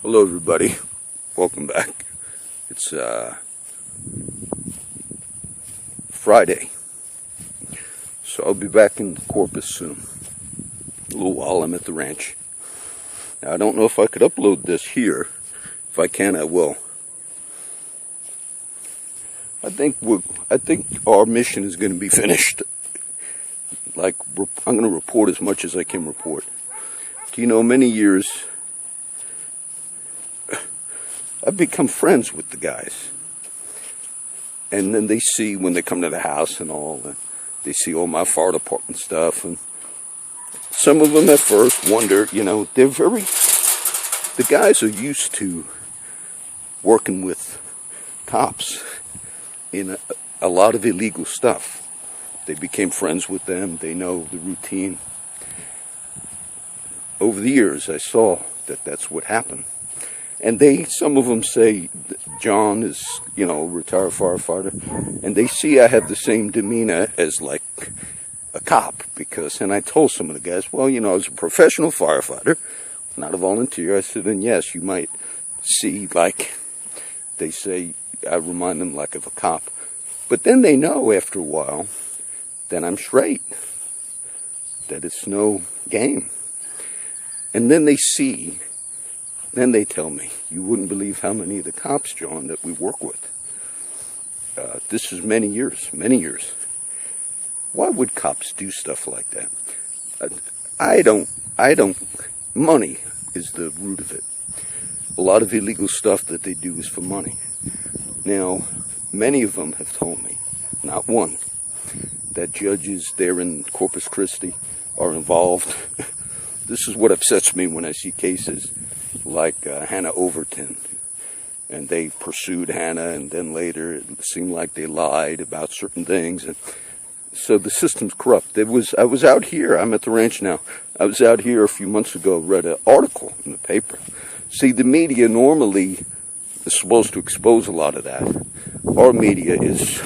Hello everybody, welcome back. It's Friday, so I'll be back in Corpus soon. A little while I'm at the ranch. Now I don't know if I could upload this here. If I can, I will. I think our mission is going to be finished. I'm going to report as much as I can report. Do you know, many years I've become friends with the guys. And then they see, when they come to the house and all, they see all my fire department stuff. And some of them at first wonder, the guys are used to working with cops in a lot of illegal stuff. They became friends with them. They know the routine. Over the years, I saw that that's what happened. And some of them say John is, a retired firefighter, and they see I have the same demeanor as like a cop, and I told some of the guys, well, I was a professional firefighter, not a volunteer. I said, and yes, you might see, like, they say, I remind them like of a cop. But then they know after a while that I'm straight, that it's no game. And then then they tell me, you wouldn't believe how many of the cops, John, that we work with. This is many years. Why would cops do stuff like that? Money is the root of it. A lot of illegal stuff that they do is for money. Now, many of them have told me, not one, that judges there in Corpus Christi are involved. This is what upsets me when I see cases like Hannah Overton, and they pursued Hannah, and then later it seemed like they lied about certain things, and so the system's corrupt. I was out here. I'm at the ranch now. I was out here a few months ago. Read an article in the paper. See, the media normally is supposed to expose a lot of that. Our media is.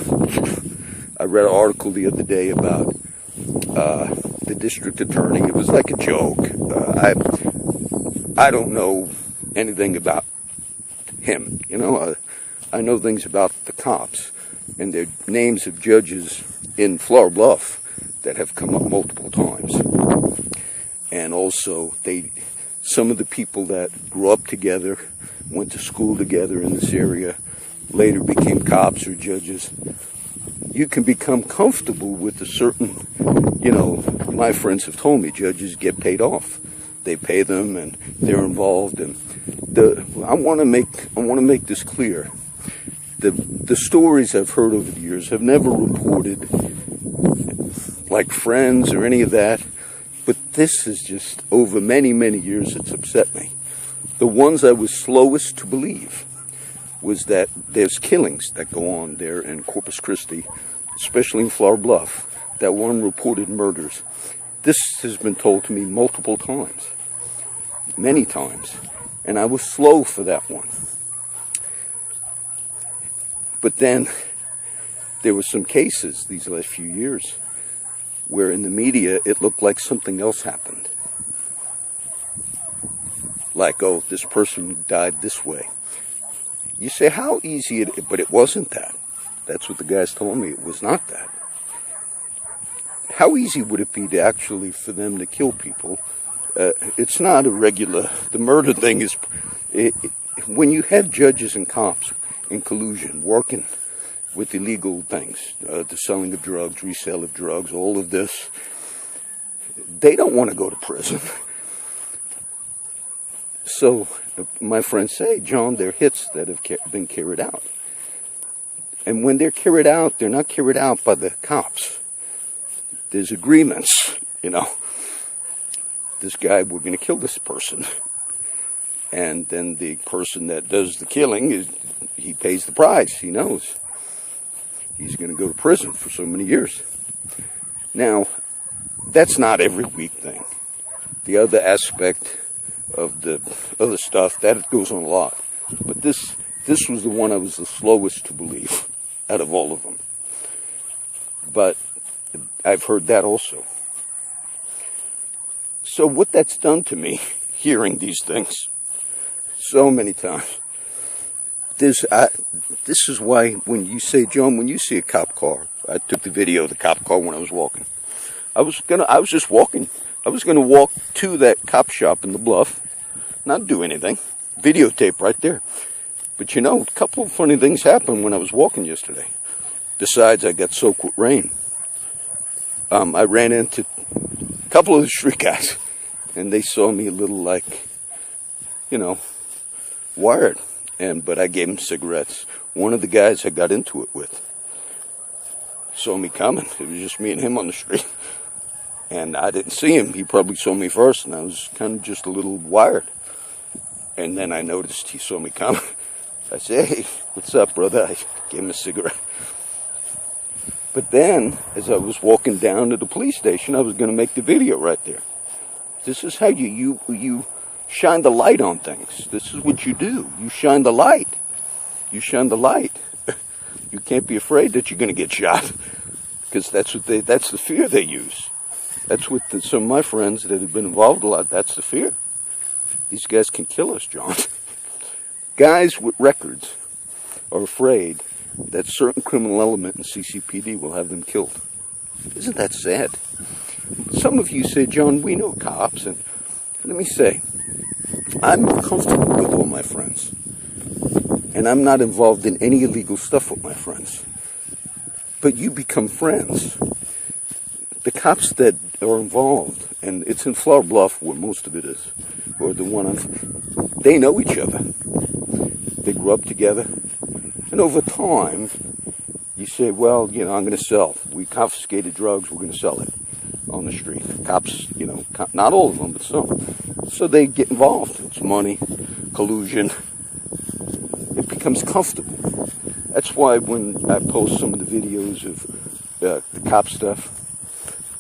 I read an article the other day about the district attorney. It was like a joke. I don't know anything about him, I know things about the cops and their names of judges in Flower Bluff that have come up multiple times. And also, some of the people that grew up together, went to school together in this area, later became cops or judges. You can become comfortable with a certain, my friends have told me judges get paid off. They pay them, and they're involved. And I want to make this clear. The stories I've heard over the years have never reported like Friends or any of that. But this is just over many, many years. It's upset me. The ones I was slowest to believe was that there's killings that go on there in Corpus Christi, especially in Flower Bluff, that were unreported murders. This has been told to me multiple times, many times, and I was slow for that one. But then there were some cases these last few years where in the media it looked like something else happened. Like, oh, this person died this way. You say, how easy it is, but it wasn't that. That's what the guys told me, it was not that. How easy would it be for them to kill people? It's not the murder thing is, when you have judges and cops in collusion, working with illegal things, the selling of drugs, resale of drugs, all of this, they don't want to go to prison. So, my friends say, John, they're hits that have been carried out. And when they're carried out, they're not carried out by the cops. There's agreements, This guy, we're going to kill this person. And then the person that does the killing, he pays the price. He knows he's going to go to prison for so many years. Now, that's not every week thing. The other aspect of the other stuff, that goes on a lot. But this was the one I was the slowest to believe out of all of them. But I've heard that also. So what that's done to me, hearing these things, so many times. This is why when you say, John, when you see a cop car, I took the video of the cop car when I was walking. I was just walking. I was gonna walk to that cop shop in the Bluff, not do anything. Videotape right there. But you know, a couple of funny things happened when I was walking yesterday. Besides, I got soaked with rain. I ran into a couple of the street guys, and they saw me a little like, you know, wired. But I gave them cigarettes. One of the guys I got into it with saw me coming. It was just me and him on the street. And I didn't see him. He probably saw me first, and I was kind of just a little wired. And then I noticed he saw me coming. I said, hey, what's up, brother? I gave him a cigarette. But then, as I was walking down to the police station, I was going to make the video right there. This is how you shine the light on things. This is what you do. You shine the light. You shine the light. You can't be afraid that you're going to get shot, because that's the fear they use. That's what some of my friends that have been involved a lot, that's the fear. These guys can kill us, John. Guys with records are afraid that certain criminal element in CCPD will have them killed. Isn't that sad? Some of you say, John, we know cops, and let me say, I'm comfortable with all my friends, and I'm not involved in any illegal stuff with my friends. But you become friends. The cops that are involved, and it's in Flower Bluff where most of it is, or the one they know each other. They grew up together. And over time, you say, well, you know, I'm going to sell. We confiscated drugs, we're going to sell it on the street. Cops, you know, not all of them, but some. So they get involved. It's money, collusion. It becomes comfortable. That's why when I post some of the videos of the cop stuff,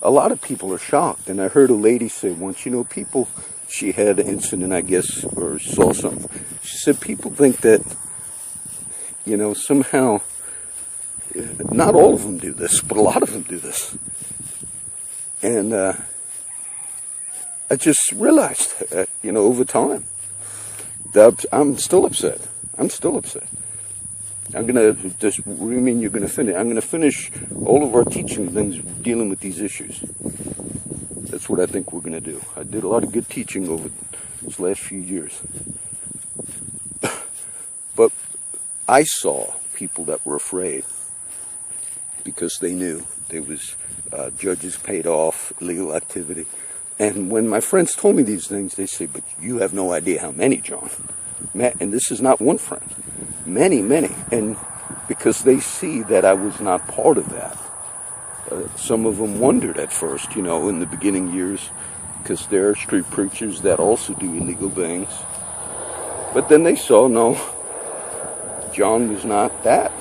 a lot of people are shocked. And I heard a lady say once, you know, people, she had an incident, I guess, or saw something. She said people think that, you know, somehow, not all of them do this, but a lot of them do this. And I just realized, you know, over time, that I'm still upset. I'm still upset. I'm going to, what do you mean you're going to finish? I'm going to finish all of our teaching things dealing with these issues. That's what I think we're going to do. I did a lot of good teaching over these last few years. But I saw people that were afraid because they knew there was judges paid off, illegal activity. And when my friends told me these things, they say, but you have no idea how many, John. And this is not one friend. Many, many. And because they see that I was not part of that. Some of them wondered at first, you know, in the beginning years, because there are street preachers that also do illegal things. But then they saw, no, John was not that.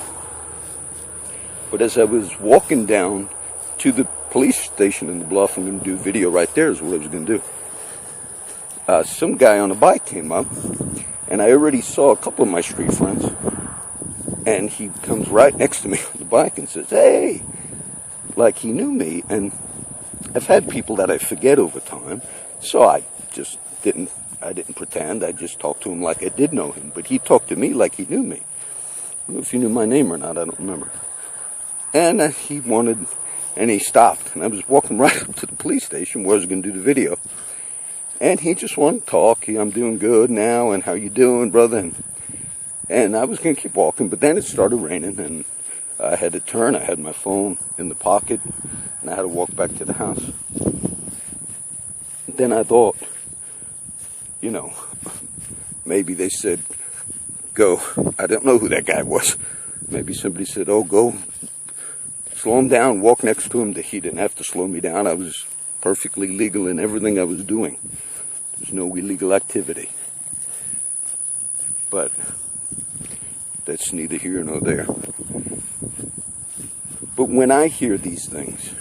But as I was walking down to the police station in the Bluff, I'm going to do a video right there is what I was going to do. Some guy on a bike came up, and I already saw a couple of my street friends, and he comes right next to me on the bike and says, hey, like he knew me. And I've had people that I forget over time, so I just didn't pretend. I just talked to him like I did know him, but he talked to me like he knew me. I don't know if he knew my name or not, I don't remember. And he wanted, and he stopped, and I was walking right up to the police station where I was going to do the video. And he just wanted to talk. I'm doing good now, and how you doing, brother? And I was going to keep walking, but then it started raining, and I had to turn. I had my phone in the pocket, and I had to walk back to the house. Then I thought, you know, maybe they said, go. I don't know who that guy was. Maybe somebody said, oh, go. Slow him down, walk next to him. He didn't have to slow me down. I was perfectly legal in everything I was doing. There's no illegal activity. But that's neither here nor there. But when I hear these things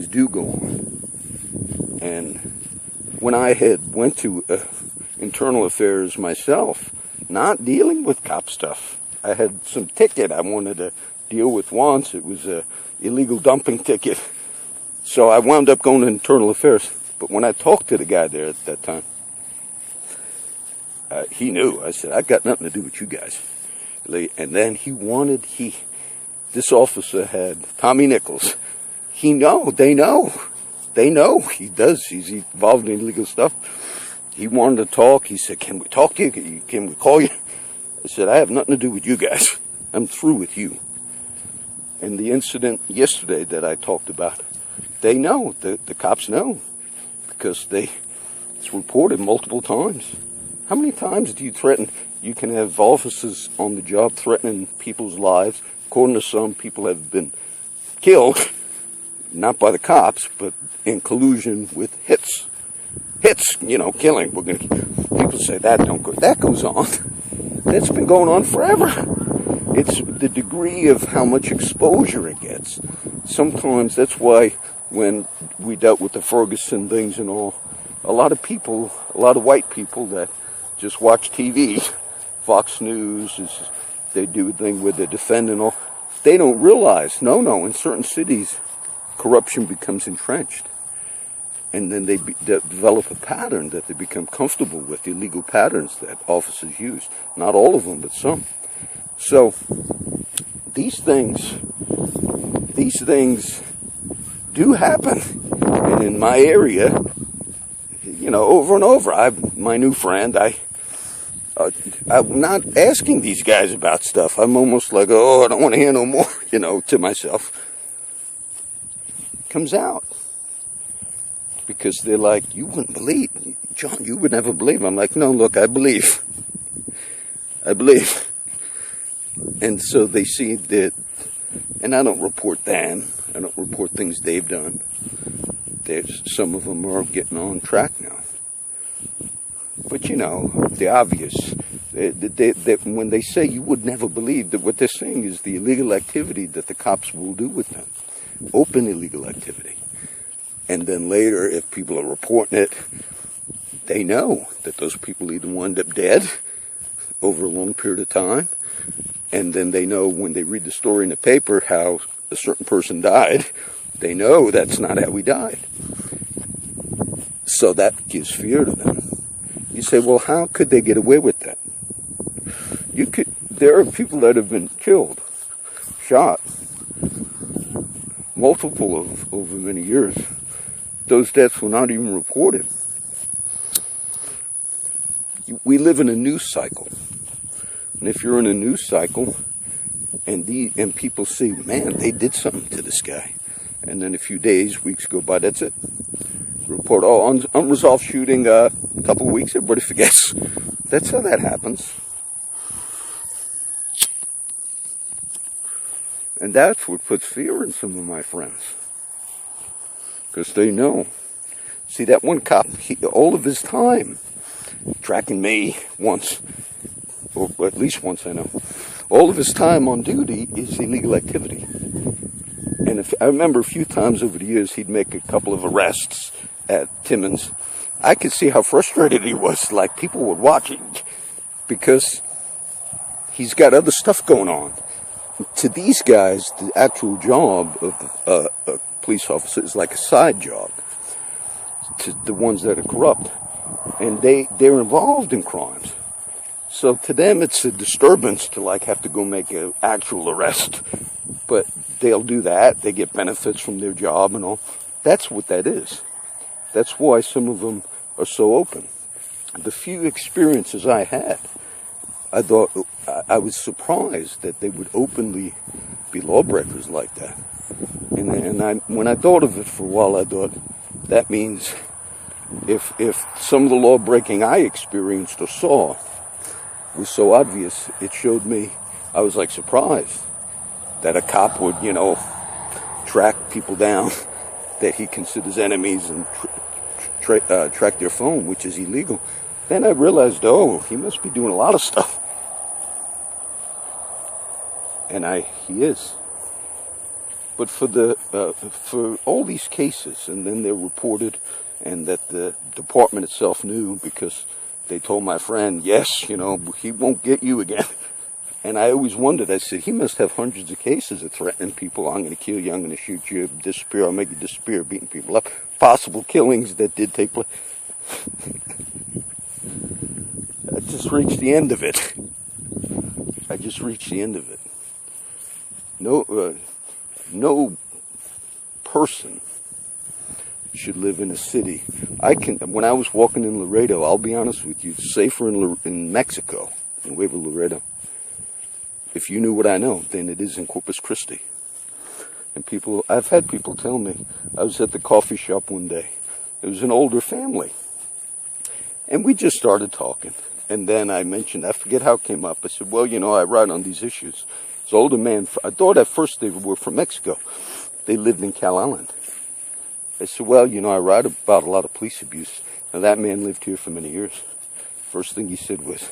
do go on. And when I had went to internal affairs myself, not dealing with cop stuff, I had some ticket I wanted to deal with once. It was a illegal dumping ticket. So I wound up going to internal affairs. But when I talked to the guy there at that time, he knew. I said, I got nothing to do with you guys. And then this officer had Tommy Nichols. They know he does. He's involved in illegal stuff. He wanted to talk. He said, can we talk to you? Can we call you? I said, I have nothing to do with you guys. I'm through with you. And the incident yesterday that I talked about, they know, the cops know, because it's reported multiple times. How many times do you threaten? You can have officers on the job threatening people's lives. According to some, people have been killed, not by the cops, but in collusion with hits. Hits, killing. People say that goes on. That's been going on forever. It's the degree of how much exposure it gets. Sometimes that's why when we dealt with the Ferguson things and all, a lot of white people that just watch TV, Fox News, they do a thing where they defend and all, they don't realize, in certain cities, corruption becomes entrenched. And then they develop a pattern that they become comfortable with, illegal patterns that officers use. Not all of them, but some. So these things do happen. And in my area, over and over, my new friend, I'm not asking these guys about stuff. I'm almost like, I don't want to hear no more, to myself. It comes out. Because they're like, you wouldn't believe. John, you would never believe. I'm like, no, look, I believe. And so they see that, and I don't report them. I don't report things they've done. Some of them are getting on track now. But the obvious, when they say you would never believe, that what they're saying is the illegal activity that the cops will do with them. Open illegal activity. And then later, if people are reporting it, they know that those people either wind up dead over a long period of time, and then they know when they read the story in the paper how a certain person died, they know that's not how he died. So that gives fear to them. You say, well, how could they get away with that? There are people that have been killed, shot, multiple over many years. Those deaths were not even reported. We live in a news cycle. And if you're in a news cycle and people see, man, they did something to this guy. And then a few days, weeks go by, that's it. Report, unresolved shooting, a couple of weeks, everybody forgets. That's how that happens. And that's what puts fear in some of my friends. Because they know. See, that one cop, all of his time, tracking me once, or at least once I know, all of his time on duty is illegal activity. And I remember a few times over the years, he'd make a couple of arrests at Timmins. I could see how frustrated he was, like people were watching, because he's got other stuff going on. To these guys, the actual job of a police officer is like a side job to the ones that are corrupt, and they're involved in crimes. So to them, it's a disturbance to have to go make an actual arrest, but they'll do that. They get benefits from their job and all. That's what that is. That's why some of them are so open. The few experiences I had, I thought I was surprised that they would openly be lawbreakers like that. And when I thought of it for a while, I thought that means if some of the law breaking I experienced or saw was so obvious, it showed me, I was surprised that a cop would, track people down that he considers enemies and track their phone, which is illegal. Then I realized, he must be doing a lot of stuff. And he is. But for all these cases, and then they're reported, and that the department itself knew because they told my friend, yes, he won't get you again. And I always wondered, I said, he must have hundreds of cases of threatening people. I'm going to kill you, I'm going to shoot you, disappear, I'll make you disappear, beating people up. Possible killings that did take place. just reached the end of it. I just reached the end of it. No person should live in a city. When I was walking in Laredo, I'll be honest with you, it's safer in Mexico, in Nuevo Laredo. If you knew what I know, than it is in Corpus Christi. And I've had people tell me, I was at the coffee shop one day. It was an older family. And we just started talking. And then I mentioned, I forget how it came up. I said, well, I write on these issues. This older man, I thought at first they were from Mexico. They lived in Cal Island. I said, well, I write about a lot of police abuse. Now, that man lived here for many years. First thing he said was,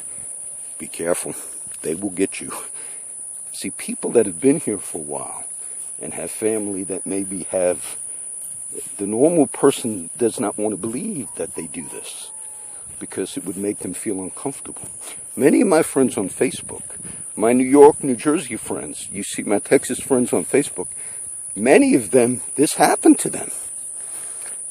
be careful. They will get you. See, people that have been here for a while and have family that maybe have, the normal person does not want to believe that they do this because it would make them feel uncomfortable. Many of my friends on Facebook, my New York, New Jersey friends, you see my Texas friends on Facebook, many of them, this happened to them.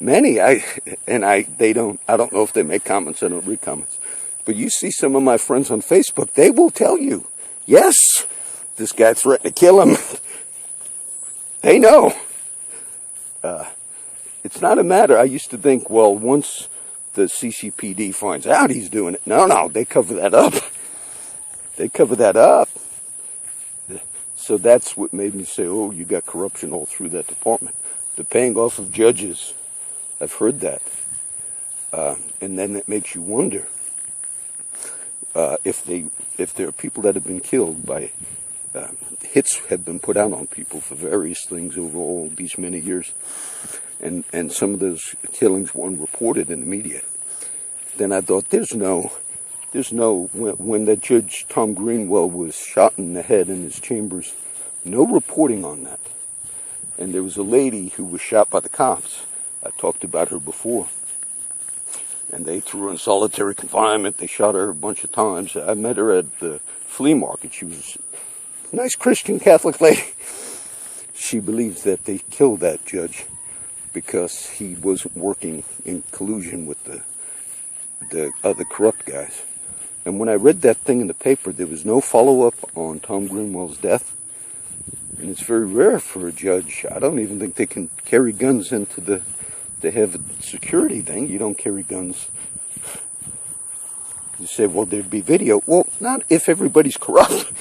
Many, I don't know if they make comments, I don't read comments, but you see some of my friends on Facebook, they will tell you, yes, this guy threatened to kill him. They know. It's not a matter. I used to think, well, once the CCPD finds out he's doing it. No, they cover that up. They cover that up. So that's what made me say, oh, you got corruption all through that department. The paying off of judges. I've heard that. And then it makes you wonder if there are people that have been killed by hits have been put out on people for various things over all these many years, and some of those killings weren't reported in the media. Then I thought, when the Judge Tom Greenwell was shot in the head in his chambers, no reporting on that. And there was a lady who was shot by the cops. I talked about her before. And they threw her in solitary confinement. They shot her a bunch of times. I met her at the flea market. She was a nice Christian Catholic lady. She believes that they killed that judge because he wasn't working in collusion with the other corrupt guys. And when I read that thing in the paper, there was no follow-up on Tom Greenwell's death. And it's very rare for a judge. I don't even think they can carry guns into they have a security thing. You don't carry guns. You say, well, there'd be video. Well, not if everybody's corrupt.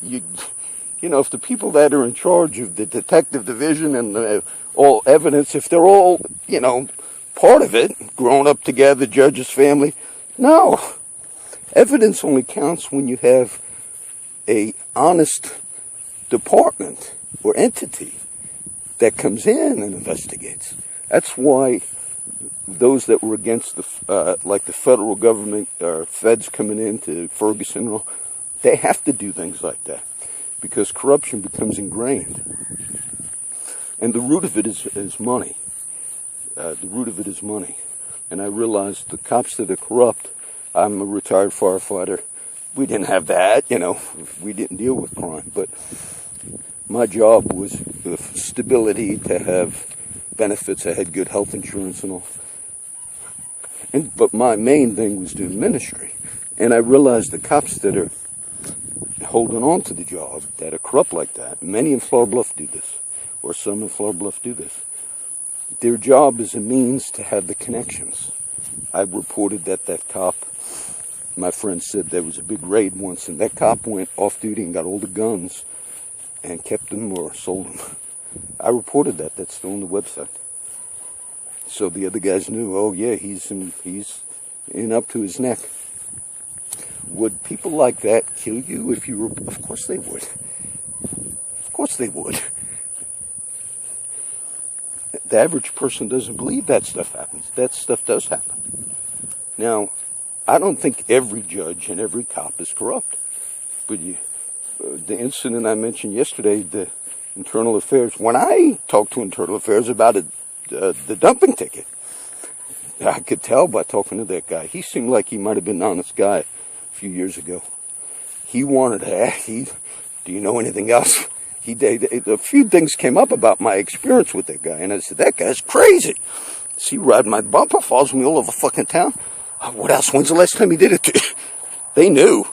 If the people that are in charge of the detective division and all evidence, if they're all, part of it, grown up together, judge's family, no. Evidence only counts when you have a honest department or entity that comes in and investigates. That's why those that were against the federal government or feds coming into Ferguson, they have to do things like that because corruption becomes ingrained. And the root of it is money. The root of it is money. And I realized the cops that are corrupt, I'm a retired firefighter. We didn't have that, we didn't deal with crime. But my job was the stability, to have benefits. I had good health insurance and all. But my main thing was doing ministry. And I realized the cops that are holding on to the job, that are corrupt like that, many in Flower Bluff do this, or some in Flower Bluff do this. Their job is a means to have the connections. I reported that cop, my friend said there was a big raid once, and that cop went off duty and got all the guns and kept them or sold them. I reported that. That's still on the website. So the other guys knew, oh yeah, he's in up to his neck. Would people like that kill you if you were? Of course they would. Of course they would. The average person doesn't believe that stuff happens. That stuff does happen. Now, I don't think every judge and every cop is corrupt. But the incident I mentioned yesterday, the Internal Affairs, when I talked to Internal Affairs about the dumping ticket, I could tell by talking to that guy. He seemed like he might have been an honest guy a few years ago. He wanted to ask, do you know anything else? A few things came up about my experience with that guy, and I said, that guy's crazy. See, riding my bumper, follows me all over fucking town. What else? When's the last time he did it to you? They knew.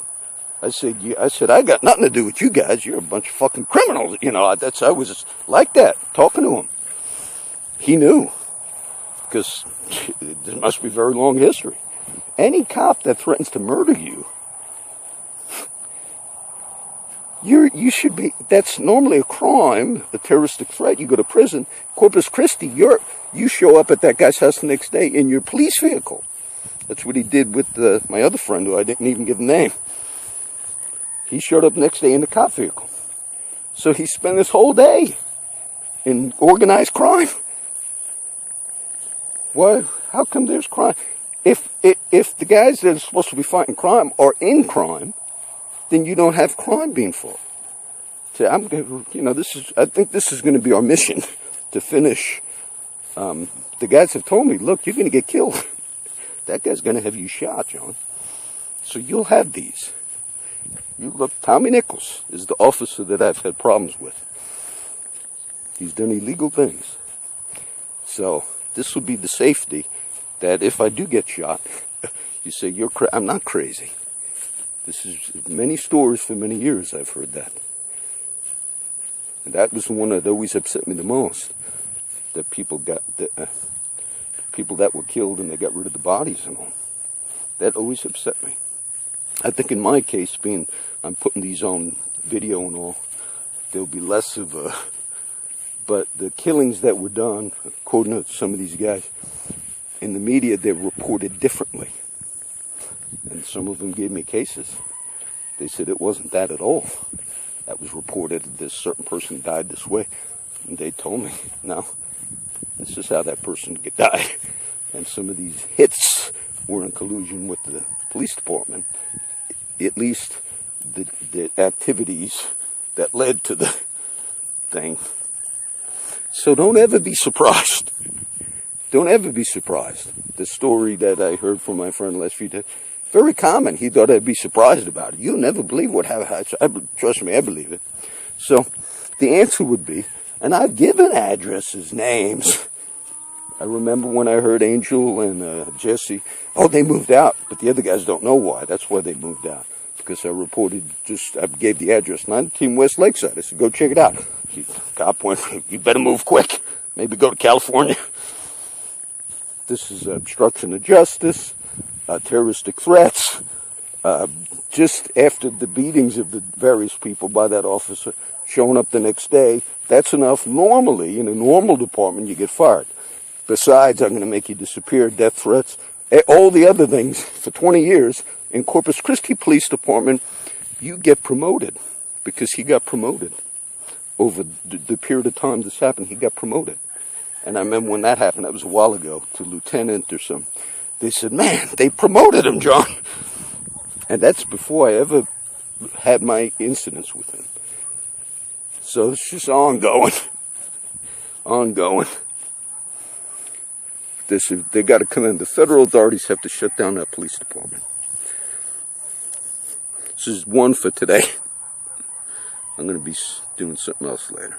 I said, I got nothing to do with you guys. You're a bunch of fucking criminals. You know, I was like that, talking to him. He knew. Because there must be a very long history. Any cop that threatens to murder you, you should be, that's normally a crime, a terroristic threat. You go to prison. Corpus Christi, you show up at that guy's house the next day in your police vehicle. That's what he did with my other friend, who I didn't even give a name. He showed up next day in the cop vehicle. So he spent his whole day in organized crime. Why? How come there's crime? If the guys that are supposed to be fighting crime are in crime, then you don't have crime being fought. So I think this is going to be our mission to finish. The guys have told me, look, you're going to get killed. That guy's going to have you shot, John. So you'll have these. You look, Tommy Nichols is the officer that I've had problems with. He's done illegal things. So this will be the safety that if I do get shot, you say, I'm not crazy. This is many stories for many years I've heard that. And that was the one that always upset me the most. That people that were killed and they got rid of the bodies and all. That always upset me. I think in my case, I'm putting these on video and all, there'll be less of a, but the killings that were done, according to some of these guys, in the media, they're reported differently. And some of them gave me cases. They said it wasn't that at all. That was reported, this certain person died this way. And they told me, no, this is how that person died. And some of these hits were in collusion with the police department. At least the activities that led to the thing. So don't ever be surprised. Don't ever be surprised. The story that I heard from my friend last few days, very common. He thought I'd be surprised about it. You'll never believe what happened. Trust me, I believe it. So the answer would be, and I've given addresses, names. I remember when I heard Angel and Jesse, they moved out, but the other guys don't know why. That's why they moved out. Because I gave the address, 19 West Lakeside. I said, go check it out. God pointed, you better move quick. Maybe go to California. This is obstruction of justice, terroristic threats. Just after the beatings of the various people by that officer, showing up the next day, that's enough. Normally, in a normal department, you get fired. Besides, I'm going to make you disappear, death threats, all the other things. For 20 years, in Corpus Christi Police Department, you get promoted because he got promoted. Over the period of time this happened, he got promoted. And I remember when that happened, that was a while ago, to lieutenant or something. They said, man, they promoted him, John. And that's before I ever had my incidents with him. So it's just ongoing. Ongoing. They got to come in. The federal authorities have to shut down that police department. This is one for today. I'm going to be doing something else later.